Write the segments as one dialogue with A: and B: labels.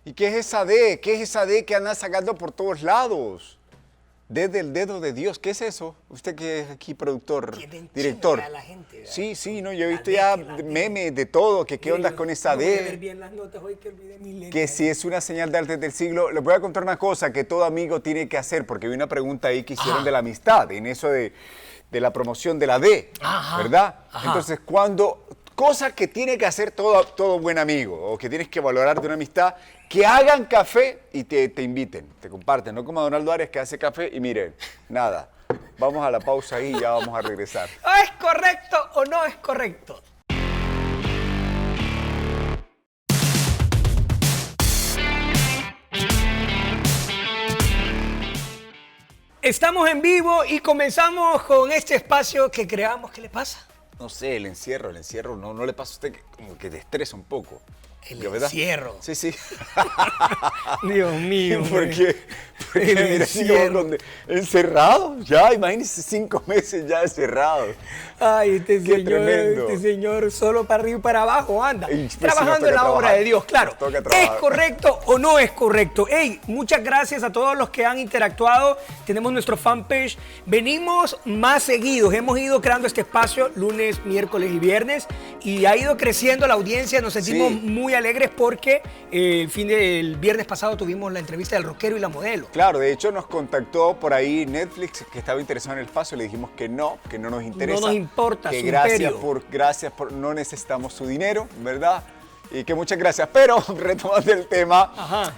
A: ¿Y qué es esa D? ¿Qué es esa D que anda sacando por todos lados? D del dedo de Dios. ¿Qué es eso? Usted que es aquí productor, director.
B: A la gente,
A: sí, sí, no, yo he visto ya memes de todo, que qué ondas con esa D.
B: Ver bien las notas hoy que olvidé mi lente.
A: Que si es una señal de arte del siglo. Les voy a contar una cosa que todo amigo tiene que hacer, porque vi una pregunta ahí que hicieron de la amistad, en eso de la promoción de la D, ¿verdad? Entonces, cosa que tiene que hacer todo buen amigo, o que tienes que valorar de una amistad, que hagan café y te inviten, te comparten, no como a Donaldo Arias que hace café y miren, nada. Vamos a la pausa ahí y ya vamos a regresar.
B: ¿Es correcto o no es correcto? Estamos en vivo y comenzamos con este espacio que creamos. ¿Qué le pasa?
A: No sé, el encierro, no le pasa a usted que como que te estresa un poco.
B: El encierro.
A: Sí, sí.
B: Dios mío.
A: ¿Por qué? Porque mira, encerrado, ya, imagínese 5 meses ya encerrado.
B: Ay,
A: tremendo.
B: este señor solo para arriba y para abajo anda.
A: Pues
B: trabajando en la obra de Dios, claro. ¿Es
A: trabajar.
B: correcto o no es correcto? Hey, muchas gracias a todos los que han interactuado. Tenemos nuestro fanpage. Venimos más seguidos. Hemos ido creando este espacio lunes, miércoles y viernes y ha ido creciendo la audiencia. Nos sentimos muy alegres porque el fin del viernes pasado tuvimos la entrevista del rockero y la modelo.
A: Claro, de hecho nos contactó por ahí Netflix que estaba interesado en el espacio, le dijimos que no nos interesa.
B: No nos importa
A: que
B: su
A: gracias
B: imperio.
A: por no necesitamos su dinero, ¿verdad? Y que muchas gracias. Pero, retomando el tema,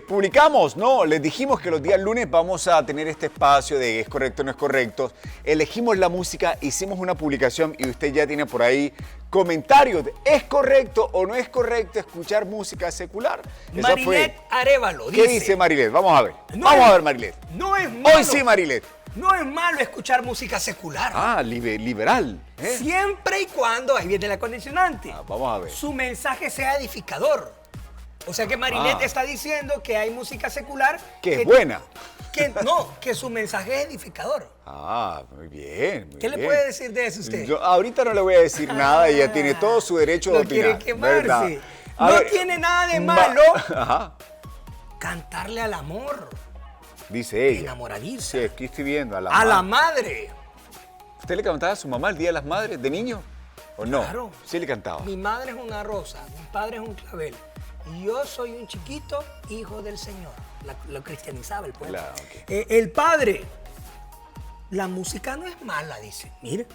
A: publicamos, ¿no? Les dijimos que los días lunes vamos a tener este espacio de es correcto o no es correcto. Elegimos la música, hicimos una publicación y usted ya tiene por ahí comentarios de ¿es correcto o no es correcto escuchar música secular?
B: Marilet Arevalo dice.
A: ¿Qué dice Marilet? Vamos a ver. Vamos a ver, Marilet.
B: No es malo.
A: Hoy sí, Marilet.
B: No es malo escuchar música secular.
A: Ah, liberal.
B: Siempre y cuando, ahí viene la condicionante,
A: vamos a ver.
B: Su mensaje sea edificador. O sea que Marilet está diciendo que hay música secular
A: que es buena.
B: Que su mensaje es edificador.
A: Ah, muy bien.
B: ¿Qué le puede decir de eso usted?
A: Yo ahorita no le voy a decir nada, ella tiene todo su derecho de opinar.
B: No quiere quemarse.
A: ¿Verdad?
B: No tiene nada de malo cantarle al amor.
A: Dice ella.
B: Enamoradiza.
A: Sí, aquí estoy viendo a
B: la madre.
A: ¿Usted le cantaba a su mamá el Día de las Madres de niño? ¿O no?
B: Claro.
A: Sí le cantaba.
B: Mi madre es una rosa, mi padre es un clavel. Y yo soy un chiquito hijo del Señor. Lo cristianizaba el pueblo.
A: Claro, okay.
B: El padre. La música no es mala, dice. Mire,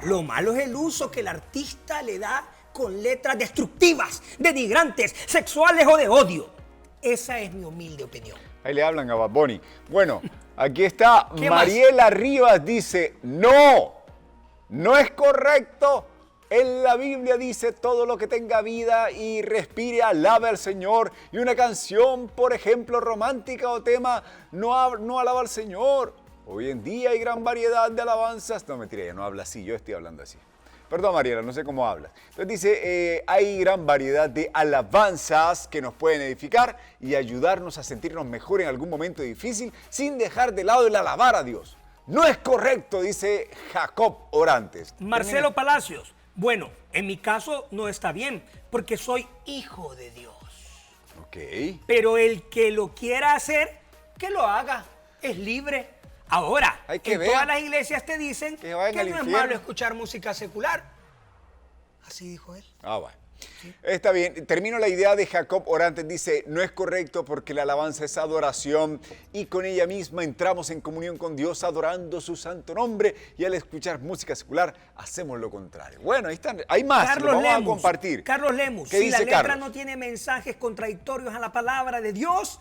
B: lo malo es el uso que el artista le da con letras destructivas, denigrantes, sexuales o de odio. Esa es mi humilde opinión.
A: Ahí le hablan a Bad Bunny. Bueno, aquí está Mariela
B: más?
A: Rivas, dice, no es correcto. En la Biblia dice todo lo que tenga vida y respire, alabe al Señor. Y una canción, por ejemplo, romántica o tema, no alaba al Señor. Hoy en día hay gran variedad de alabanzas. No, mentira, ella no habla así, yo estoy hablando así. Perdón, Mariela, no sé cómo hablas. Entonces dice, hay gran variedad de alabanzas que nos pueden edificar y ayudarnos a sentirnos mejor en algún momento difícil sin dejar de lado el alabar a Dios. No es correcto, dice Jacob Orantes.
B: Marcelo Palacios. Bueno, en mi caso no está bien, porque soy hijo de Dios.
A: Ok.
B: Pero el que lo quiera hacer, que lo haga. Es libre. Ahora, todas las iglesias te dicen que no es malo escuchar música secular. Así dijo él.
A: Ah, bueno. Sí. Está bien. Termino la idea de Jacob Orantes. Dice, no es correcto porque la alabanza es adoración y con ella misma entramos en comunión con Dios adorando su santo nombre y al escuchar música secular hacemos lo contrario. Bueno, ahí están. Hay más.
B: Carlos
A: Lemus,
B: vamos
A: a compartir.
B: Carlos Lemus.
A: ¿Qué
B: si
A: dice
B: la letra
A: Carlos?
B: No tiene mensajes contradictorios a la palabra de Dios,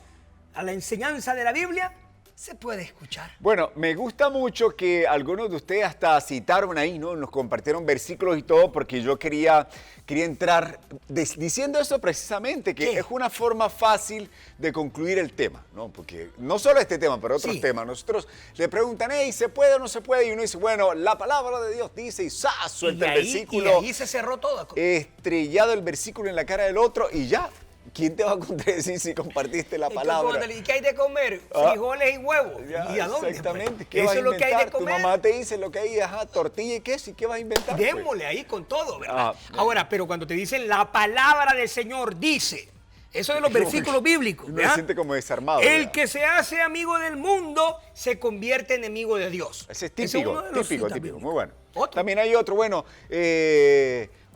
B: a la enseñanza de la Biblia, se puede escuchar.
A: Bueno, me gusta mucho que algunos de ustedes hasta citaron ahí, ¿no? Nos compartieron versículos y todo, porque yo quería entrar diciendo eso precisamente, que es una forma fácil de concluir el tema, ¿no? Porque no solo este tema, pero otros temas. Nosotros le preguntan, hey, ¿se puede o no se puede? Y uno dice, bueno, la palabra de Dios dice, y ¡zas! Suelta el versículo.
B: Y ahí se cerró todo.
A: Estrellado el versículo en la cara del otro y ya. ¿Quién te va a contradecir si compartiste la palabra?
B: ¿Y qué hay de comer? Frijoles y huevos.
A: Ya,
B: ¿Y a dónde?
A: exactamente.
B: Pues?
A: ¿Qué vas a inventar?
B: Eso es lo que hay de comer.
A: Tu mamá te dice lo que hay, tortilla y queso, ¿y qué vas a inventar?
B: Démosle ahí con todo, ¿verdad? Ahora, pero cuando te dicen la palabra del Señor dice, Eso de los versículos bíblicos.
A: Uno se siente como desarmado. ¿verdad?
B: El que se hace amigo del mundo se convierte enemigo de Dios.
A: Ese es típico, típico. Muy bueno.
B: ¿Otro?
A: También hay otro, bueno,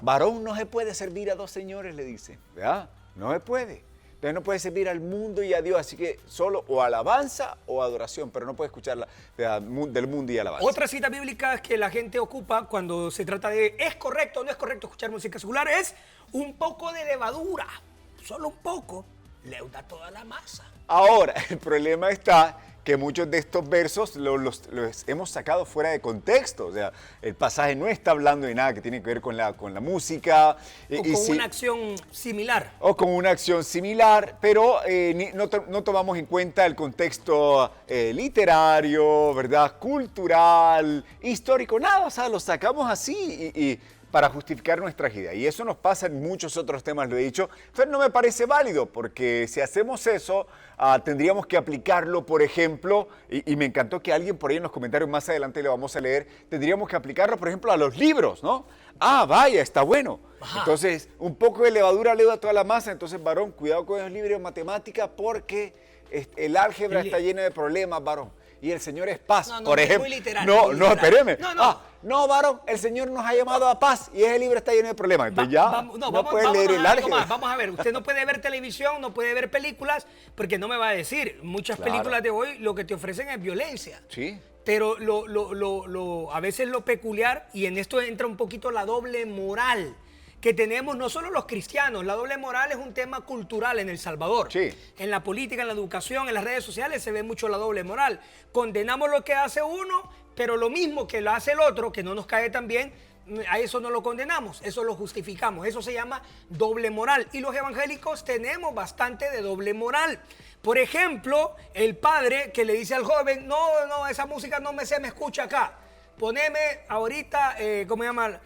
A: varón no se puede servir a dos señores, le dice. ¿Verdad? No se puede. Entonces no puede servir al mundo y a Dios, así que solo o alabanza o adoración, pero no puede escuchar del mundo y alabanza.
B: Otra cita bíblica que la gente ocupa cuando se trata de ¿es correcto o no es correcto escuchar música secular? Es un poco de levadura, solo un poco, leuda toda la masa.
A: Ahora, el problema está que muchos de estos versos los hemos sacado fuera de contexto. O sea, el pasaje no está hablando de nada que tiene que ver con la música.
B: O con una acción similar.
A: O con una acción similar, pero no tomamos en cuenta el contexto literario, ¿verdad? Cultural, histórico, nada. O sea, lo sacamos así y para justificar nuestra ideas. Y eso nos pasa en muchos otros temas, lo he dicho. Entonces no me parece válido, porque si hacemos eso, tendríamos que aplicarlo, por ejemplo, y me encantó que alguien por ahí en los comentarios más adelante lo vamos a leer, tendríamos que aplicarlo, por ejemplo, a los libros, ¿no? Ah, vaya, está bueno.
B: Ajá.
A: Entonces, un poco de levadura leuda toda la masa. Entonces, varón, cuidado con los libros de matemática, porque el álgebra está lleno de problemas, varón. Y el Señor es paz, por ejemplo.
B: Muy literal,
A: no,
B: muy literal.
A: espéreme.
B: No.
A: No, varón, el Señor nos ha llamado a paz y ese libro está lleno de problemas. Entonces no puede leer el álgebra.
B: Vamos a ver, usted no puede ver televisión, no puede ver películas, porque no me va a decir. Muchas películas de hoy lo que te ofrecen es violencia.
A: Sí.
B: Pero a veces lo peculiar, y en esto entra un poquito la doble moral que tenemos no solo los cristianos. La doble moral es un tema cultural en El Salvador.
A: Sí.
B: En la política, en la educación, en las redes sociales se ve mucho la doble moral. Condenamos lo que hace uno, pero lo mismo que lo hace el otro, que no nos cae tan bien, a eso no lo condenamos, eso lo justificamos. Eso se llama doble moral. Y los evangélicos tenemos bastante de doble moral. Por ejemplo, el padre que le dice al joven, no, esa música no me escucha acá. Poneme ahorita, ¿cómo se llama?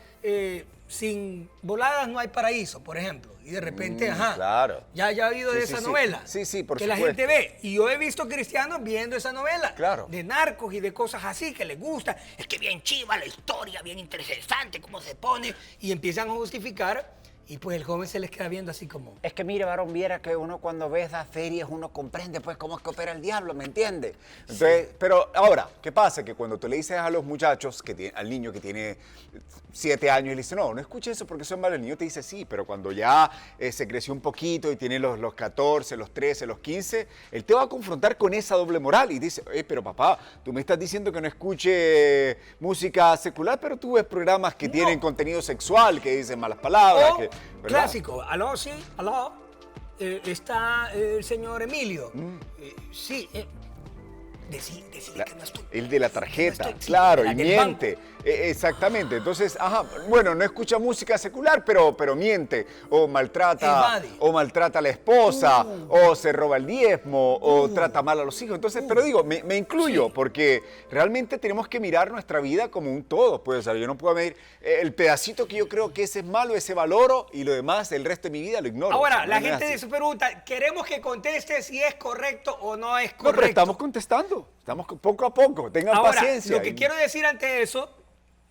B: Sin voladas no hay paraíso, por ejemplo. Y de repente,
A: claro.
B: ya ha habido de esa novela.
A: Sí, por
B: que
A: supuesto.
B: la gente ve. Y yo he visto cristianos viendo esa novela.
A: Claro.
B: De narcos y de cosas así que les gusta. Es que bien chiva la historia, bien interesante, cómo se pone. Y empiezan a justificar. Y pues el joven se les queda viendo así como...
C: Es que mire, varón, viera que uno cuando ve esas series, uno comprende pues cómo es que opera el diablo, ¿me entiende?
A: Entonces, pero ahora, ¿qué pasa? Que cuando tú le dices a los muchachos, al niño que tiene 7 años, y le dice, no escuche eso porque son malos, el niño te dice sí, pero cuando ya se creció un poquito y tiene los 14, los 13, los 15, él te va a confrontar con esa doble moral y dice, pero papá, tú me estás diciendo que no escuche música secular, pero tú ves programas que tienen contenido sexual, que dicen malas palabras, ¿verdad?
B: Clásico, aló, sí, aló, está el señor Emilio. Sí, decirle que no estoy.
A: El de la tarjeta,
B: no estoy,
A: claro,
B: la
A: y
B: del
A: miente. Exactamente, entonces, bueno, no escucha música secular, pero miente, o maltrata a la esposa, o se roba el diezmo, o trata mal a los hijos. Entonces, pero digo, me incluyo, porque realmente tenemos que mirar nuestra vida como un todo. Pues, o sea, yo no puedo medir el pedacito que yo creo que ese es malo, ese valoro, y lo demás, el resto de mi vida lo ignoro.
B: Ahora,
A: o sea,
B: la
A: no es
B: gente
A: así.
B: se pregunta, queremos que conteste si es correcto o no es
A: No,
B: correcto.
A: pero estamos contestando, estamos poco a poco, tengan
B: Ahora,
A: paciencia.
B: lo que quiero decir ante eso,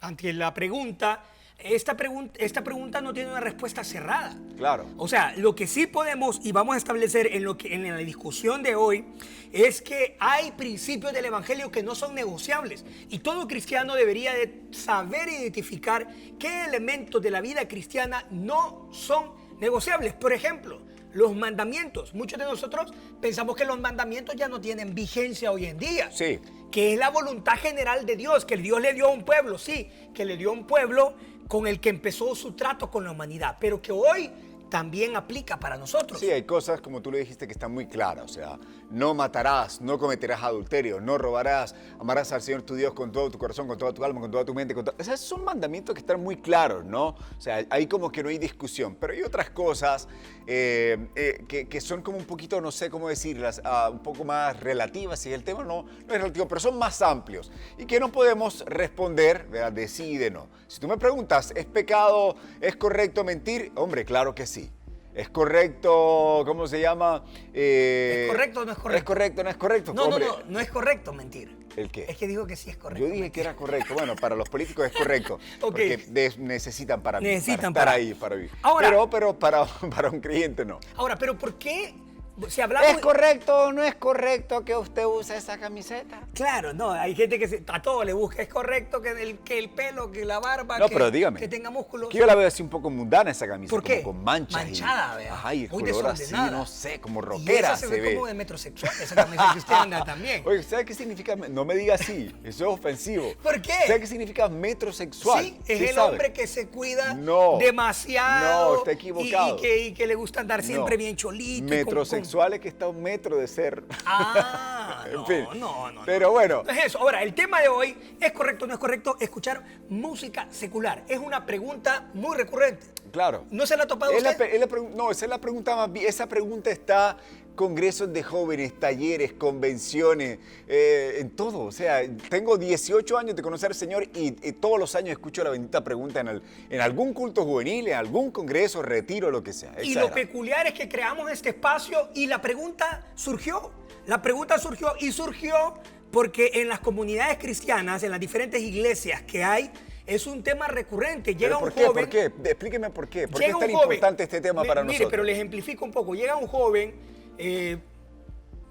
B: ante la pregunta, esta pregunta no tiene una respuesta cerrada.
A: Claro.
B: O sea, lo que sí podemos y vamos a establecer en la discusión de hoy es que hay principios del evangelio que no son negociables y todo cristiano debería de saber identificar qué elementos de la vida cristiana no son negociables. Por ejemplo, los mandamientos. Muchos de nosotros pensamos que los mandamientos ya no tienen vigencia hoy en día.
A: Sí.
B: Que es la voluntad general de Dios, que Dios le dio a un pueblo, sí, que le dio a un pueblo con el que empezó su trato con la humanidad, pero que hoy también aplica para nosotros.
A: Sí, hay cosas, como tú le dijiste, que están muy claras. O sea, no matarás, no cometerás adulterio, no robarás, amarás al Señor tu Dios con todo tu corazón, con toda tu alma, con toda tu mente. O sea, son mandamientos que están muy claros, ¿no? O sea, ahí como que no hay discusión. Pero hay otras cosas que son como un poquito, no sé cómo decirlas, un poco más relativas. Y el tema no es relativo, pero son más amplios. Y que no podemos responder, ¿verdad?, de sí y de no. Si tú me preguntas, ¿es pecado, es correcto mentir? Hombre, claro que sí. Es correcto, ¿cómo se llama?
B: ¿Es correcto o no es correcto?
A: Es correcto, no es correcto.
B: No,
A: hombre.
B: no es correcto, mentir.
A: ¿El qué?
B: Es que dijo que sí es correcto.
A: Yo dije que era correcto. Bueno, para los políticos es correcto.
B: Ok.
A: Porque necesitan para
B: Necesitan
A: estar
B: para-
A: ahí, para vivir.
B: Ahora-
A: pero para un creyente no.
B: Ahora, pero ¿por qué? Si hablamos...
C: ¿Es correcto o no es correcto que usted use esa camiseta?
B: Claro, no, hay gente que a todo le busca. Es correcto que el pelo, que la barba,
A: No,
B: que,
A: pero dígame.
B: que tenga músculos.
A: Que yo la veo así un poco mundana esa camisa.
B: ¿Por qué?
A: Como con manchas.
B: Manchada, vea.
A: Ajá, y el
B: Muy
A: color así,
B: desordenada.
A: no sé, como
B: Y
A: rockera
B: esa se ve como de metrosexual, esa camisa que usted anda también.
A: Oye, ¿sabe qué significa? No me diga así, eso es ofensivo.
B: ¿Por qué?
A: ¿Sabe qué significa metrosexual?
B: Sí, es
A: ¿Sí
B: el
A: sabe?
B: hombre que se cuida
A: No.
B: demasiado.
A: No, está equivocado.
B: Y que le gusta andar siempre
A: No.
B: bien cholito. y con-
A: Metrosexual es que está a un metro de ser.
B: Ah,
A: En
B: no,
A: fin.
B: no.
A: Pero bueno.
B: No es eso. Ahora, el tema de hoy, ¿es correcto o no es correcto escuchar música secular? Es una pregunta muy recurrente.
A: Claro.
B: ¿No se la ha topado
A: Es
B: usted?
A: no, esa es la pregunta más bien. Esa pregunta está congresos de jóvenes, talleres, convenciones, en todo. O sea, tengo 18 años de conocer al Señor y todos los años escucho la bendita pregunta en algún culto juvenil, en algún congreso, retiro, lo que sea.
B: Y lo peculiar es que creamos este espacio y la pregunta surgió. La pregunta surgió porque en las comunidades cristianas, en las diferentes iglesias que hay, es un tema recurrente. Llega un
A: ¿Por qué?
B: joven.
A: ¿Por qué? Explíqueme por qué. ¿Por qué
B: Llega
A: es tan
B: un joven,
A: importante este tema para
B: mire,
A: nosotros?
B: pero les ejemplifico un poco. Llega un joven,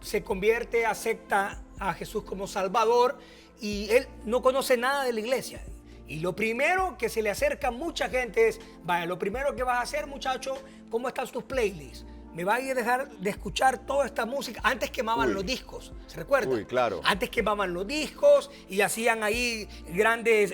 B: se convierte, acepta a Jesús como Salvador y él no conoce nada de la iglesia. Y lo primero que se le acerca a mucha gente es, vaya, lo primero que vas a hacer, muchacho, ¿cómo están tus playlists? Me va a dejar de escuchar toda esta música. Antes quemaban los discos, ¿se recuerda?
A: Uy, claro.
B: Antes quemaban los discos y hacían ahí grandes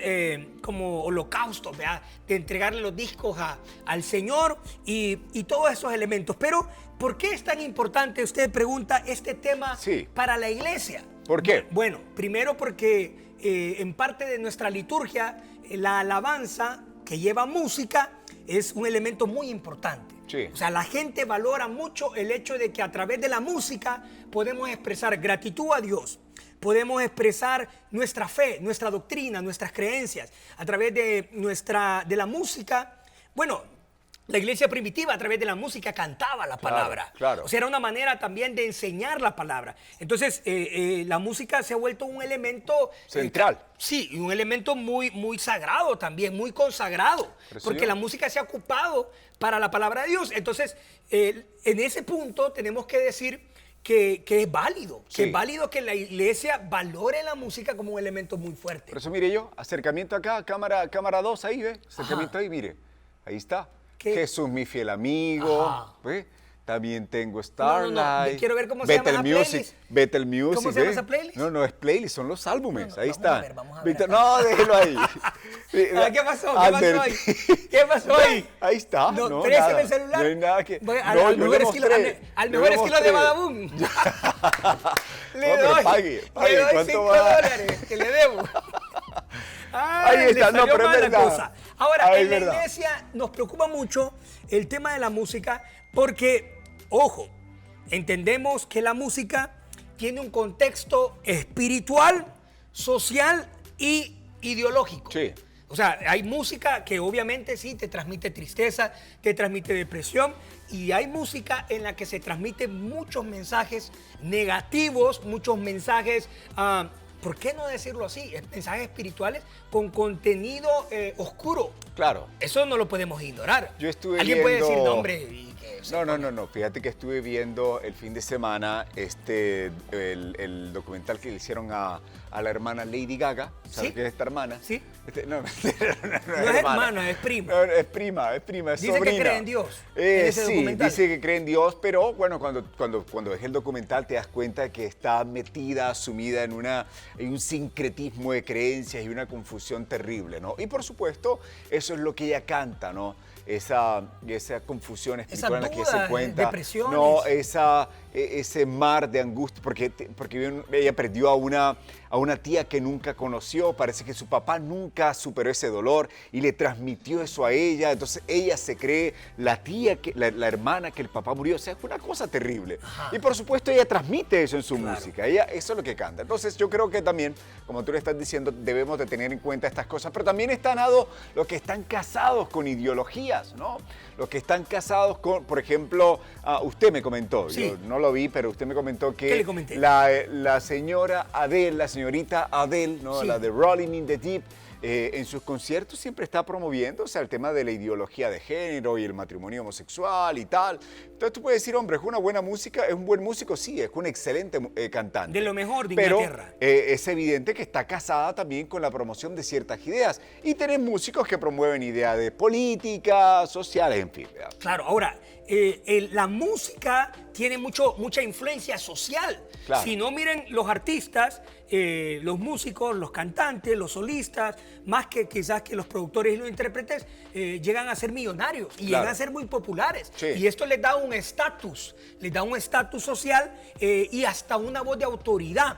B: como holocaustos, ¿verdad? De entregarle los discos al Señor y todos esos elementos. Pero, ¿por qué es tan importante, usted pregunta, este tema
A: Sí.
B: para la iglesia?
A: ¿Por qué?
B: Bueno, primero porque en parte de nuestra liturgia, la alabanza que lleva música es un elemento muy importante.
A: Sí.
B: O sea, la gente valora mucho el hecho de que a través de la música podemos expresar gratitud a Dios, podemos expresar nuestra fe, nuestra doctrina, nuestras creencias. A través de la música, bueno, la iglesia primitiva a través de la música cantaba la palabra.
A: Claro.
B: O sea, era una manera también de enseñar la palabra. Entonces, la música se ha vuelto un elemento
A: Central.
B: Sí, y un elemento muy, muy sagrado también, muy consagrado.
A: Pero,
B: porque
A: señor,
B: la música se ha ocupado para la palabra de Dios. Entonces, en ese punto tenemos que decir que es válido.
A: Sí.
B: Que es válido que la iglesia valore la música como un elemento muy fuerte.
A: Por eso, mire yo, acercamiento acá, cámara 2, ahí, ¿ve? Acercamiento ahí, mire. Ahí está.
B: ¿Qué?
A: Jesús, mi fiel amigo.
B: Ajá.
A: ¿Ve? También tengo
B: no,
A: Starlight.
B: quiero ver cómo se llama esa playlist.
A: Betel Music.
B: ¿Cómo se llama
A: ¿ve?
B: esa playlist?
A: No es playlist, son los álbumes.
B: No,
A: ahí
B: vamos
A: está.
B: a ver, vamos a ver acá.
A: No, déjelo ahí.
B: ¿Qué pasó? ¿Qué pasó ahí? ¿Qué pasó ahí?
A: Ahí está.
B: No,
A: No,
B: présteme
A: nada.
B: el celular.
A: No hay nada que.
B: Voy
A: No, yo
B: al
A: le
B: mejor estilo,
A: mostré.
B: al
A: Yo
B: mejor
A: le
B: estilo de
A: mostré.
B: Badabun.
A: No, pero pague,
B: le doy
A: ¿cuánto
B: 5
A: va?
B: dólares que le debo.
A: Ahí
B: Le
A: está, no,
B: salió
A: pero es
B: mal la
A: verdad.
B: cosa. Ahora,
A: Ah, es
B: en la
A: verdad.
B: iglesia nos preocupa mucho el tema de la música porque, ojo, entendemos que la música tiene un contexto espiritual, social y ideológico.
A: Sí.
B: O sea, hay música que obviamente sí te transmite tristeza, te transmite depresión y hay música en la que se transmiten muchos mensajes negativos, muchos mensajes, ¿por qué no decirlo así? Mensajes espirituales con contenido oscuro.
A: Claro.
B: Eso no lo podemos ignorar.
A: Yo estuve
B: Alguien puede decir,
A: viendo-
B: no, hombre, y que
A: No. Fíjate que estuve viendo el fin de semana el documental que le hicieron a la hermana Lady Gaga. ¿Sabes
B: ¿Sí?
A: qué es esta hermana?
B: Sí.
A: No,
B: No es hermana, es prima.
A: No, es prima, es
B: Dice que
A: sobrina.
B: cree en Dios, en ese
A: Sí,
B: documental.
A: dice que cree en Dios, pero bueno, cuando ves el documental te das cuenta que está metida, sumida en un sincretismo de creencias y una confusión terrible, ¿no? Y por supuesto, eso es lo que ella canta, ¿no? Esa confusión espiritual en la que se
B: dudas,
A: cuenta.
B: depresiones.
A: No, esa ese mar de angustia, porque ella perdió a una tía que nunca conoció, parece que su papá nunca superó ese dolor y le transmitió eso a ella, entonces ella se cree la tía, la hermana que el papá murió, o sea, es una cosa terrible. Ajá. Y por supuesto ella transmite eso en su música, eso es lo que canta. Entonces yo creo que también, como tú le estás diciendo, debemos de tener en cuenta estas cosas, pero también están los que están casados con ideologías, ¿no? Los que están casados con, por ejemplo, usted me comentó, sí. Yo no lo vi, pero usted me comentó que
B: ¿qué le comenté?
A: La señorita Adele, ¿no? Sí. La de Rolling in the Deep, en sus conciertos siempre está promoviendo, o sea, el tema de la ideología de género y el matrimonio homosexual y tal. Entonces tú puedes decir, hombre, es una buena música, es un buen músico, sí, es un excelente cantante.
B: De lo mejor de
A: pero,
B: Inglaterra.
A: Es evidente que está casada también con la promoción de ciertas ideas. Y tenés músicos que promueven ideas de política, sociales, en fin. ¿verdad?
B: Claro, ahora, la música tiene mucha influencia social. Claro. Si no, miren los artistas, los músicos, los cantantes, los solistas, más que quizás que los productores y los intérpretes, llegan a ser millonarios y llegan a ser muy populares. Sí. Y esto les da un estatus social y hasta una voz de autoridad.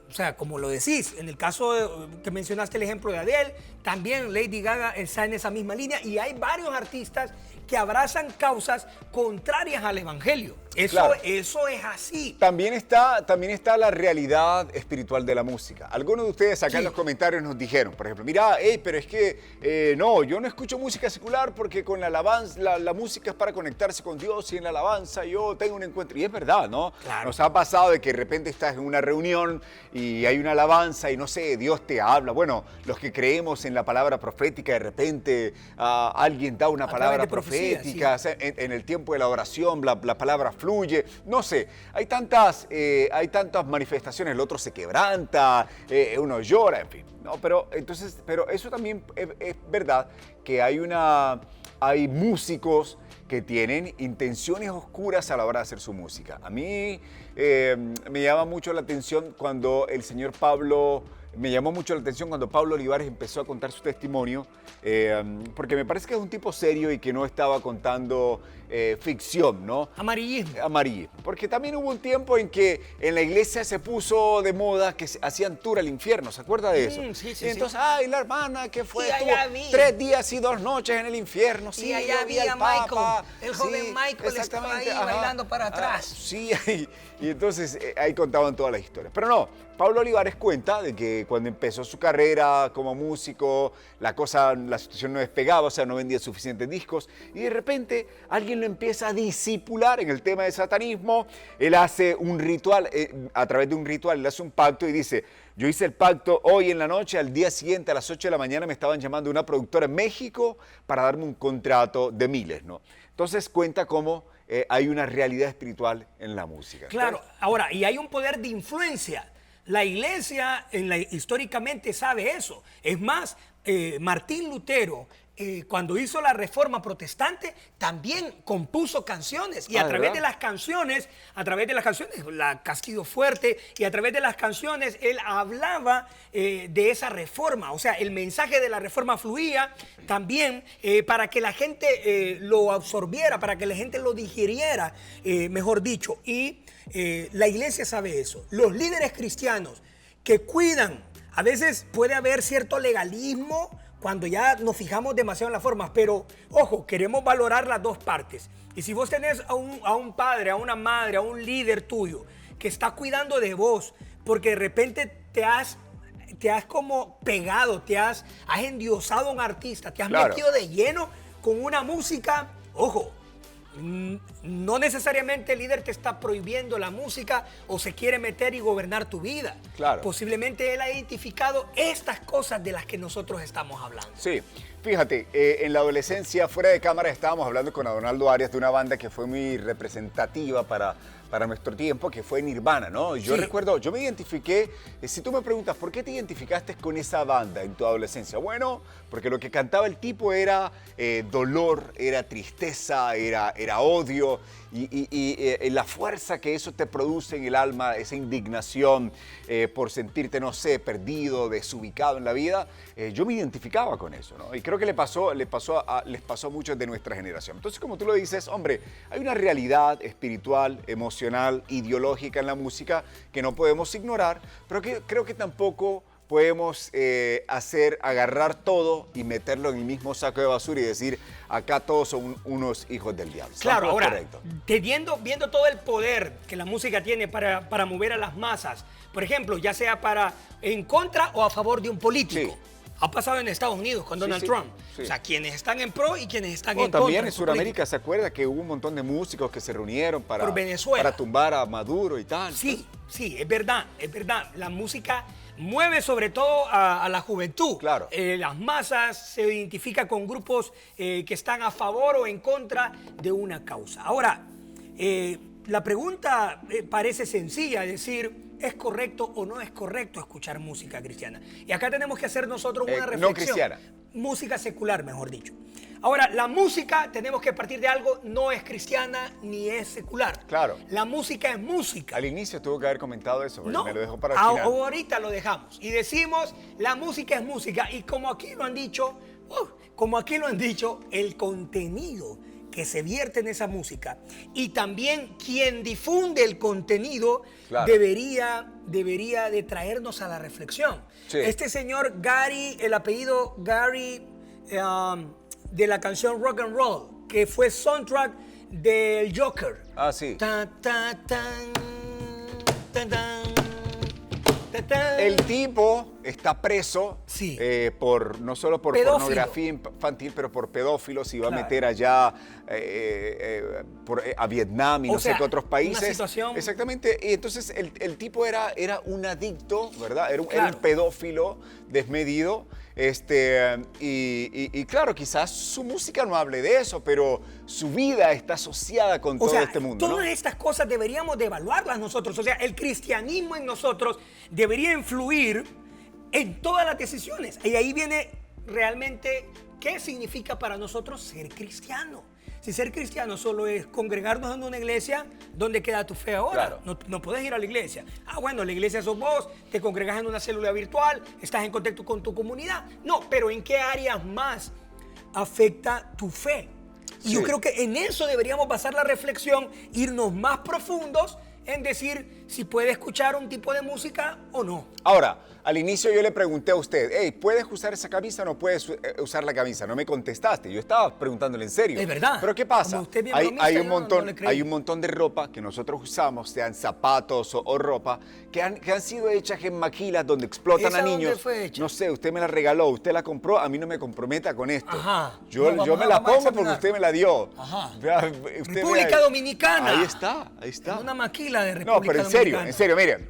B: O sea, como lo decís, en el caso que mencionaste el ejemplo de Adele, también Lady Gaga está en esa misma línea y hay varios artistas que abrazan causas contrarias al evangelio. Eso es así.
A: También está la realidad espiritual de la música. Algunos de ustedes acá en los comentarios nos dijeron, por ejemplo, mira, pero es que no, yo no escucho música secular porque con la alabanza, la música es para conectarse con Dios y en la alabanza yo tengo un encuentro. Y es verdad, ¿no? Claro. Nos ha pasado de que de repente estás en una reunión y hay una alabanza y no sé, Dios te habla. Bueno, los que creemos en la palabra profética, de repente alguien da una palabra profética, sí. En el tiempo de la oración, la palabra fluye, no sé, hay tantas manifestaciones, el otro se quebranta, uno llora, en fin. No, pero eso también es verdad que hay músicos que tienen intenciones oscuras a la hora de hacer su música. A mí me llama mucho la atención cuando Pablo Olivares empezó a contar su testimonio, porque me parece que es un tipo serio y que no estaba contando ficción, ¿no? Amarillismo. Porque también hubo un tiempo en que en la iglesia se puso de moda que hacían tour al infierno, ¿se acuerda de eso?
B: Sí,
A: y entonces, ay, la hermana que fue,
B: estuvo
A: 3 días y 2 noches en el infierno.
B: Sí, allá había Michael, el joven Michael estaba ahí bailando para atrás.
A: Sí, y entonces ahí contaban todas las historias. Pero no, Pablo Olivares cuenta de que cuando empezó su carrera como músico, la situación no despegaba, o sea, no vendía suficientes discos, y de repente alguien lo empieza a discipular en el tema de satanismo. Él hace un ritual, a través de un ritual, él hace un pacto y dice, yo hice el pacto hoy en la noche, al día siguiente a las 8 de la mañana me estaban llamando una productora en México para darme un contrato de miles, ¿no? Entonces cuenta cómo hay una realidad espiritual en la música.
B: Claro, ahora, y hay un poder de influencia. La iglesia históricamente sabe eso. Es más, Martín Lutero, cuando hizo la Reforma Protestante, también compuso canciones. Y a través de las canciones, la Castillo Fuerte, y a través de las canciones, él hablaba de esa reforma. O sea, el mensaje de la reforma fluía también para que la gente lo absorbiera, para que la gente lo digiriera, mejor dicho. Y la iglesia sabe eso. Los líderes cristianos que cuidan, a veces puede haber cierto legalismo cuando ya nos fijamos demasiado en las formas, pero ojo, queremos valorar las dos partes. Y si vos tenés a un padre, a una madre, a un líder tuyo que está cuidando de vos, porque de repente te has como pegado, has endiosado a un artista, te has metido de lleno con una música, ojo, no necesariamente el líder te está prohibiendo la música o se quiere meter y gobernar tu vida.
A: Claro.
B: Posiblemente él ha identificado estas cosas de las que nosotros estamos hablando.
A: Sí, fíjate, en la adolescencia, fuera de cámara, estábamos hablando con Adonaldo Arias de una banda que fue muy representativa para nuestro tiempo, que fue Nirvana, ¿no? Yo recuerdo, yo me identifiqué, si tú me preguntas, ¿por qué te identificaste con esa banda en tu adolescencia? Bueno, porque lo que cantaba el tipo era dolor, era tristeza, era odio, y la fuerza que eso te produce en el alma, esa indignación por sentirte, no sé, perdido, desubicado en la vida, yo me identificaba con eso, ¿no? Y creo que les pasó a muchos de nuestra generación. Entonces, como tú lo dices, hombre, hay una realidad espiritual, emocional, emocional, ideológica en la música que no podemos ignorar, pero que creo que tampoco podemos agarrar todo y meterlo en el mismo saco de basura y decir, acá todos son unos hijos del diablo.
B: Claro,
A: Tampoco es
B: ahora,
A: correcto.
B: viendo todo el poder que la música tiene para mover a las masas, por ejemplo, ya sea en contra o a favor de un político.
A: Sí.
B: Ha pasado en Estados Unidos con Donald
A: Sí,
B: Trump.
A: sí.
B: O sea, quienes están en pro y quienes están
A: Bueno,
B: en contra.
A: también
B: de
A: en
B: su
A: Sudamérica
B: política.
A: se acuerda que hubo un montón de músicos que se reunieron
B: Por Venezuela.
A: para tumbar a Maduro y tal.
B: Sí, sí, es verdad, es verdad. La música mueve sobre todo a la juventud.
A: Claro.
B: Las masas se identifican con grupos que están a favor o en contra de una causa. Ahora, la pregunta parece sencilla, es decir, ¿es correcto o no es correcto escuchar música cristiana? Y acá tenemos que hacer nosotros una reflexión.
A: No cristiana.
B: Música secular, mejor dicho. Ahora, la música, tenemos que partir de algo, no es cristiana ni es secular.
A: Claro.
B: La música es música.
A: Al inicio tuvo que haber comentado eso, porque
B: No,
A: me lo dejó para el final.
B: ahorita lo dejamos. Y decimos, la música es música. Y como aquí lo han dicho, el contenido que se vierte en esa música y también quien difunde el contenido
A: Claro.
B: debería de traernos a la reflexión.
A: Sí.
B: Este señor Gary, el apellido Gary de la canción Rock and Roll, que fue soundtrack del Joker.
A: Ah, sí.
B: Ta, ta, tan, tan, tan, ta, tan.
A: El tipo está preso
B: Sí.
A: no solo por
B: Pedófilo.
A: pornografía infantil, pero por pedófilos y va a
B: Claro.
A: meter allá a Vietnam y
B: O
A: no sé
B: sea,
A: qué otros países.
B: una situación-
A: Exactamente. Y entonces el tipo era un adicto, ¿verdad? Era un
B: Claro.
A: pedófilo desmedido. Y claro, quizás su música no hable de eso, pero su vida está asociada con
B: O
A: todo
B: sea,
A: este mundo, ¿no?
B: todas estas cosas deberíamos de evaluarlas nosotros. O sea, el cristianismo en nosotros debería influir en todas las decisiones. Y ahí viene realmente qué significa para nosotros ser cristiano. Si ser cristiano solo es congregarnos en una iglesia, ¿dónde queda tu fe ahora?
A: Claro.
B: No puedes ir a la iglesia. Ah, bueno, la iglesia sos vos, te congregas en una célula virtual, estás en contacto con tu comunidad. No, pero ¿en qué áreas más afecta tu fe? Y yo
A: Sí.
B: creo que en eso deberíamos basar la reflexión, irnos más profundos en decir si puede escuchar un tipo de música o no.
A: Ahora, al inicio yo le pregunté a usted, hey, ¿puedes usar esa camisa o no puedes usar la camisa? No me contestaste. Yo estaba preguntándole en serio.
B: Es verdad.
A: Pero ¿qué pasa?
B: Como usted bien
A: Hay,
B: bromista,
A: hay
B: yo
A: un
B: no
A: montón,
B: le creí.
A: hay un montón de ropa que nosotros usamos, sean zapatos o ropa, que han sido hechas en maquilas donde explotan
B: ¿Esa
A: a
B: dónde
A: niños.
B: fue hecha?
A: No sé, usted me la regaló, usted la compró, a mí no me comprometa con esto.
B: Ajá.
A: Yo,
B: No,
A: yo me la
B: vamos a
A: pongo porque
B: examinar.
A: usted me la dio.
B: Ajá.
A: Vea, usted
B: República
A: vea-
B: Dominicana.
A: Ahí está, ahí está.
B: En una maquila de República
A: No, pero
B: Dominicana.
A: en serio, miren,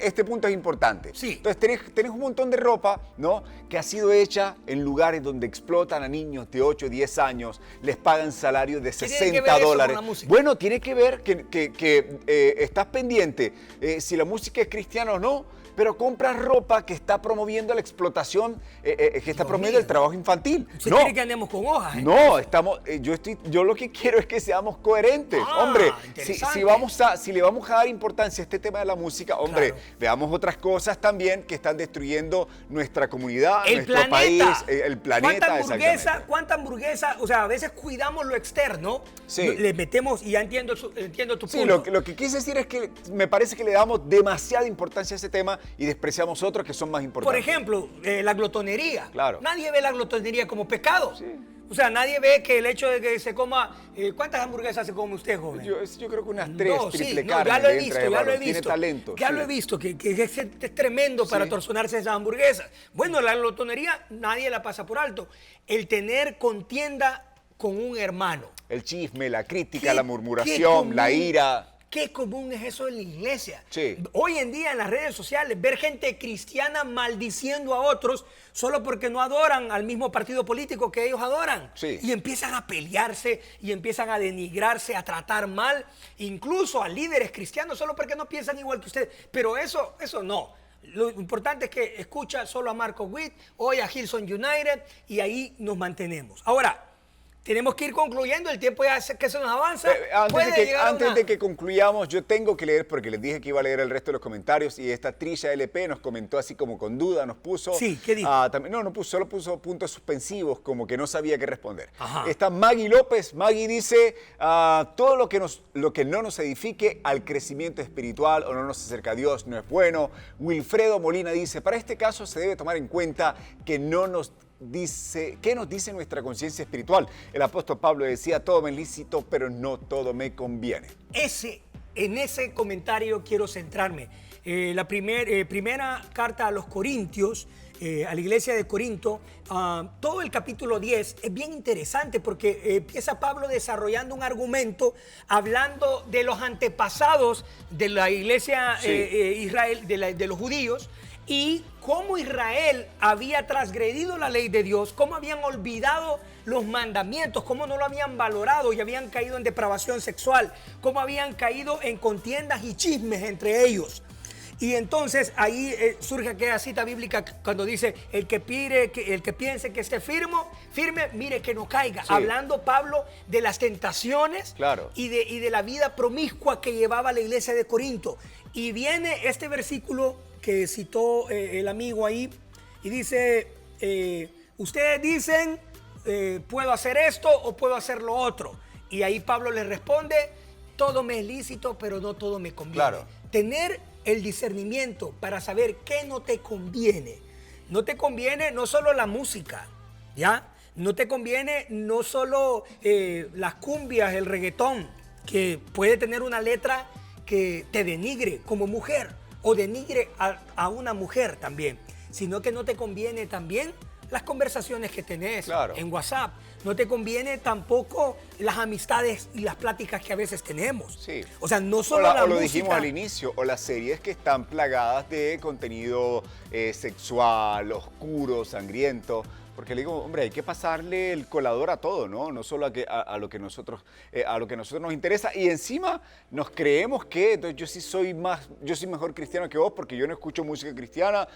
A: este punto es importante.
B: Sí.
A: Entonces tenés un montón de ropa, ¿no? Que ha sido hecha en lugares donde explotan a niños de 8 o 10 años, les pagan salarios de
B: ¿Qué tiene que
A: 60
B: ver eso con
A: dólares.
B: la música?
A: Bueno, tiene que ver que estás pendiente si la música es cristiana o no, pero compras ropa que está promoviendo la explotación, que está promoviendo
B: mío.
A: el trabajo infantil.
B: ¿Usted
A: No.
B: quiere que andemos con hojas?
A: No, yo lo que quiero es que seamos coherentes.
B: Ah,
A: Hombre,
B: interesante.
A: si le vamos a dar importancia a este tema de la música, hombre,
B: Claro.
A: veamos otras cosas también que están destruyendo nuestra comunidad,
B: El
A: nuestro
B: planeta.
A: país, el planeta.
B: ¿Cuánta hamburguesa? O sea, a veces cuidamos lo externo,
A: Sí.
B: le metemos, y ya entiendo tu
A: Sí,
B: punto.
A: lo que quise decir es que me parece que le damos demasiada importancia a ese tema y despreciamos otros que son más importantes.
B: Por ejemplo, la glotonería.
A: Claro.
B: Nadie ve la glotonería como pecado. O sea, nadie ve que el hecho de que se coma... ¿Cuántas hamburguesas se come usted, joven?
A: Yo creo que unas 3
B: No, sí,
A: triple
B: no,
A: carne
B: ya lo he
A: le
B: visto,
A: entra de
B: ya lo he
A: valor.
B: visto.
A: Tiene talento.
B: Ya
A: sí.
B: lo he visto, que es tremendo para
A: Sí.
B: torsionarse esas hamburguesas. Bueno, la glotonería nadie la pasa por alto. El tener contienda con un hermano.
A: El chisme, la crítica,
B: ¿Qué-
A: la
B: qué
A: murmuración, la
B: común-
A: ira.
B: Qué común es eso en la iglesia.
A: Sí.
B: Hoy en día en las redes sociales, ver gente cristiana maldiciendo a otros solo porque no adoran al mismo partido político que ellos adoran.
A: Sí.
B: Y empiezan a pelearse y empiezan a denigrarse, a tratar mal, incluso a líderes cristianos solo porque no piensan igual que usted. Pero eso no. Lo importante es que escucha solo a Marco Witt, hoy a Hillsong United, y ahí nos mantenemos. Ahora, tenemos que ir concluyendo, el tiempo ya que se nos avanza.
A: Antes de que concluyamos, yo tengo que leer, porque les dije que iba a leer el resto de los comentarios, y esta Trisha LP nos comentó así como con duda, nos puso...
B: Sí, ¿qué dijo?
A: Solo puso puntos suspensivos, como que no sabía qué responder.
B: Ajá.
A: Está Maggie López. Maggie dice, todo lo que no nos edifique al crecimiento espiritual o no nos acerca a Dios no es bueno. Wilfredo Molina dice, para este caso se debe tomar en cuenta que ¿qué nos dice nuestra conciencia espiritual? El apóstol Pablo decía, todo me es lícito, pero no todo me conviene.
B: En ese comentario quiero centrarme. La primera carta a los Corintios, a la iglesia de Corinto, todo el capítulo 10 es bien interesante porque empieza Pablo desarrollando un argumento hablando de los antepasados de la iglesia Israel, de los judíos, y cómo Israel había transgredido la ley de Dios, cómo habían olvidado los mandamientos, cómo no lo habían valorado y habían caído en depravación sexual, cómo habían caído en contiendas y chismes entre ellos. Y entonces ahí surge aquella cita bíblica cuando dice, el que piense que esté firme, mire que no caiga. Sí. Hablando Pablo de las tentaciones,
A: claro,
B: y de la vida promiscua que llevaba la iglesia de Corinto. Y viene este versículo que citó el amigo ahí y dice, ustedes dicen, puedo hacer esto o puedo hacer lo otro. Y ahí Pablo les responde, todo me es lícito, pero no todo me conviene.
A: Claro.
B: Tener el discernimiento para saber qué no te conviene. No te conviene no solo la música, ¿ya? No te conviene no solo las cumbias, el reggaetón, que puede tener una letra que te denigre como mujer o denigre a una mujer también, sino que no te conviene también las conversaciones que tenés en WhatsApp. No te conviene tampoco las amistades y las pláticas que a veces tenemos.
A: Sí.
B: O sea, no solo la música.
A: Lo dijimos al inicio, o las series que están plagadas de contenido sexual, oscuro, sangriento. Porque le digo, hombre, hay que pasarle el colador a todo, ¿no? No solo a lo que a nosotros nos interesa. Y encima nos creemos que entonces yo soy mejor cristiano que vos porque yo no escucho música cristiana,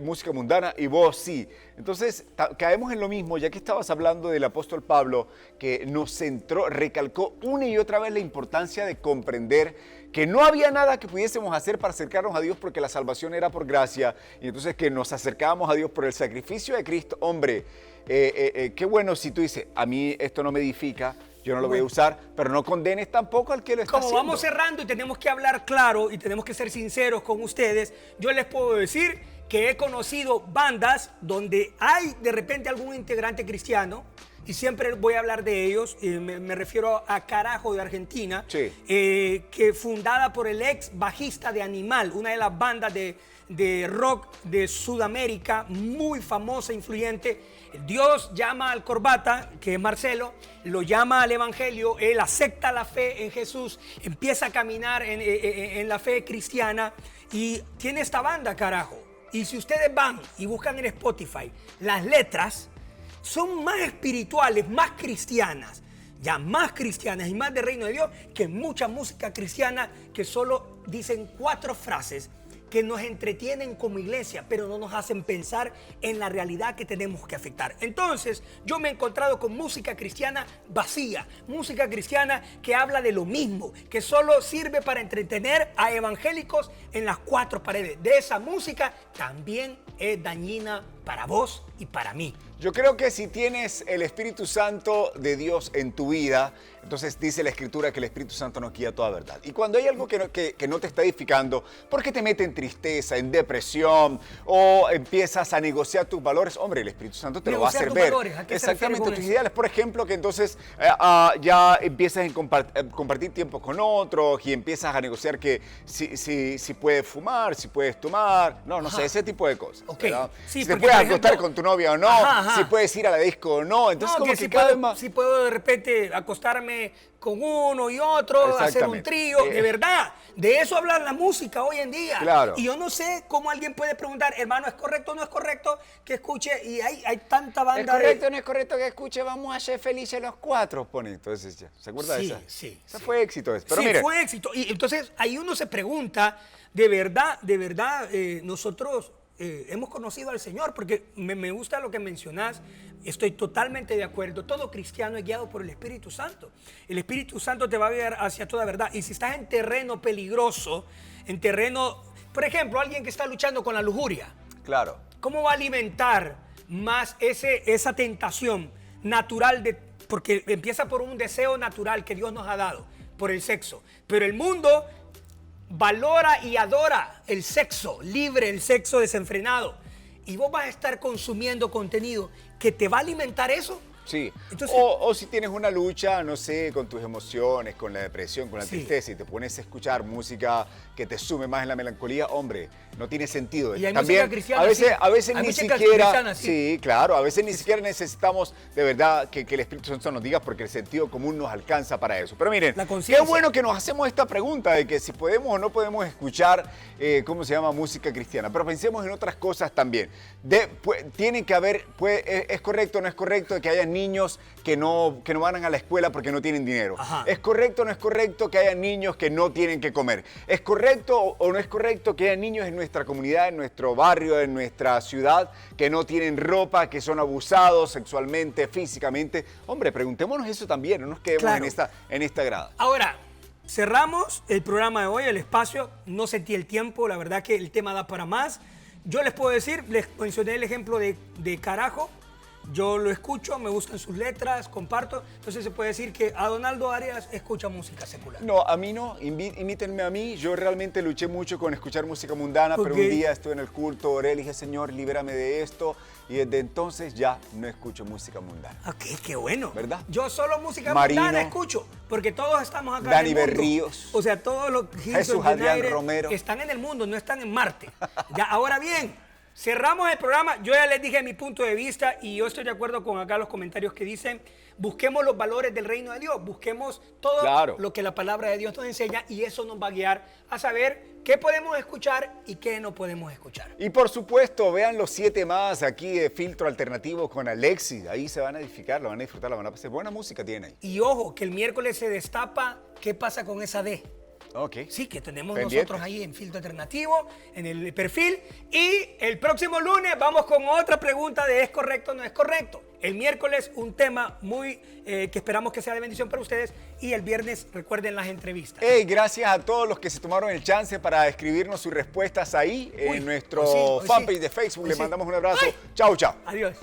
A: música mundana, y vos sí. Entonces caemos en lo mismo, ya que estabas hablando del apóstol Pablo, que nos recalcó una y otra vez la importancia de comprender que no había nada que pudiésemos hacer para acercarnos a Dios porque la salvación era por gracia, y entonces que nos acercábamos a Dios por el sacrificio de Cristo. Hombre, qué bueno si tú dices, a mí esto no me edifica, yo no lo voy a usar, pero no condenes tampoco al que lo está haciendo.
B: Como vamos cerrando y tenemos que hablar claro y tenemos que ser sinceros con ustedes, yo les puedo decir que he conocido bandas donde hay de repente algún integrante cristiano, y siempre voy a hablar de ellos, me refiero a Carajo de Argentina,
A: sí,
B: que fundada por el ex bajista de Animal, una de las bandas de rock de Sudamérica, muy famosa, influyente. Dios llama al corbata, que es Marcelo, lo llama al evangelio, él acepta la fe en Jesús, empieza a caminar en la fe cristiana y tiene esta banda, Carajo. Y si ustedes van y buscan en Spotify las letras, son más espirituales, más cristianas, ya más cristianas y más de reino de Dios que mucha música cristiana que solo dicen 4 frases que nos entretienen como iglesia, pero no nos hacen pensar en la realidad que tenemos que afectar. Entonces, yo me he encontrado con música cristiana vacía, música cristiana que habla de lo mismo, que solo sirve para entretener a evangélicos en las 4 paredes. De esa música también es dañina para vos y para mí.
A: Yo creo que si tienes el Espíritu Santo de Dios en tu vida, entonces dice la Escritura que el Espíritu Santo nos guía a toda verdad. Y cuando hay algo que no te está edificando, porque te mete en tristeza, en depresión, o empiezas a negociar tus valores, hombre, el Espíritu Santo te lo va a hacer ver. Exactamente, tus ideales. Por ejemplo, que entonces ya empiezas a compartir tiempo con otros y empiezas a negociar que si puedes fumar, si puedes tomar, no sé, ese tipo de cosas.
B: Okay.
A: Sí, si
B: porque,
A: te puedes acostar con tu novia o no, si puedes ir a la disco o no. Entonces, como que
B: si
A: cada
B: puedo,
A: vez más...
B: si puedo de repente acostarme con uno y otro, hacer un trío, de verdad. De eso habla la música hoy en día.
A: Claro.
B: Y yo no sé cómo alguien puede preguntar, hermano, ¿es correcto o no es correcto que escuche? Y hay tanta banda.
A: ¿Es correcto o no es correcto que escuche Vamos a ser felices los 4? Pone, entonces ya. ¿Se acuerda de esa?
B: Sí.
A: Esa fue éxito. Pero
B: sí,
A: mire,
B: fue éxito. Y entonces ahí uno se pregunta, de verdad, nosotros hemos conocido al Señor, porque me gusta lo que mencionás, estoy totalmente de acuerdo. Todo cristiano es guiado por el Espíritu Santo. El Espíritu Santo te va a guiar hacia toda verdad. Y si estás en terreno peligroso, en terreno, por ejemplo, alguien que está luchando con la lujuria,
A: Claro.
B: ¿cómo va a alimentar más esa tentación natural? Porque empieza por un deseo natural que Dios nos ha dado, por el sexo. Pero el mundo valora y adora el sexo libre, el sexo desenfrenado. Y vos vas a estar consumiendo contenido que te va a alimentar eso.
A: Sí,
B: Entonces-
A: o si tienes una lucha, no sé, con tus emociones, con la depresión, con la
B: Sí.
A: tristeza y te pones a escuchar música que te sume más en la melancolía, hombre, no tiene sentido.
B: Y hay
A: También,
B: música cristiana,
A: a veces,
B: sí.
A: a veces
B: Hay
A: ni
B: música
A: siquiera,
B: cristiana, sí.
A: sí, claro, a veces ni siquiera necesitamos de verdad que el Espíritu Santo nos diga porque el sentido común nos alcanza para eso. Pero miren,
B: La
A: qué
B: conciencia.
A: bueno que nos hacemos esta pregunta de que si podemos o no podemos escuchar, ¿cómo se llama? Música cristiana. Pero pensemos en otras cosas también. Tiene que haber, es correcto o no es correcto que haya niños que no van a la escuela porque no tienen dinero.
B: Ajá.
A: ¿Es correcto o no es correcto que haya niños que no tienen que comer? ¿Es correcto o no es correcto que haya niños en nuestra comunidad, en nuestro barrio, en nuestra ciudad, que no tienen ropa, que son abusados sexualmente, físicamente? Hombre, preguntémonos eso también, no nos quedemos
B: Claro.
A: en esta grada.
B: Ahora, cerramos el programa de hoy, el espacio. No sentí el tiempo, la verdad que el tema da para más. Yo les puedo decir, les mencioné el ejemplo de Carajo. Yo lo escucho, me gustan sus letras, comparto. Entonces se puede decir que Adonaldo Arias escucha música secular.
A: No, a mí no, imítenme a mí. Yo realmente luché mucho con escuchar música mundana, pero
B: Ok.
A: un día estuve en el culto, oré, le dije, Señor, libérame de esto. Y desde entonces ya no escucho música mundana.
B: Ok, qué bueno.
A: ¿Verdad?
B: Yo solo música
A: Marino.
B: mundana escucho, porque todos estamos acá
A: Dani
B: en el mundo.
A: Berríos.
B: O sea, todos los
A: Jesús Adrián Romero.
B: están en el mundo, no están en Marte. Ya, ahora bien, cerramos el programa. Yo ya les dije mi punto de vista y yo estoy de acuerdo con acá los comentarios que dicen, busquemos los valores del reino de Dios, busquemos todo
A: Claro.
B: lo que la palabra de Dios nos enseña y eso nos va a guiar a saber qué podemos escuchar y qué no podemos escuchar.
A: Y por supuesto, vean los 7 más aquí de Filtro Alternativo con Alexis. Ahí se van a edificar, lo van a disfrutar, la van a pasar. Buena música tiene ahí.
B: Y ojo, que el miércoles se destapa qué pasa con esa D.
A: Ok.
B: Sí, que tenemos
A: Pendientes.
B: nosotros ahí en Filtro Alternativo, en el perfil. Y el próximo lunes vamos con otra pregunta de ¿es correcto o no es correcto? El miércoles un tema muy que esperamos que sea de bendición para ustedes. Y el viernes recuerden las entrevistas.
A: Hey, gracias a todos los que se tomaron el chance para escribirnos sus respuestas ahí
B: Uy,
A: en nuestro
B: hoy sí,
A: fanpage de Facebook.
B: hoy
A: Les
B: sí.
A: mandamos un abrazo.
B: Ay.
A: Chao, chao.
B: Adiós.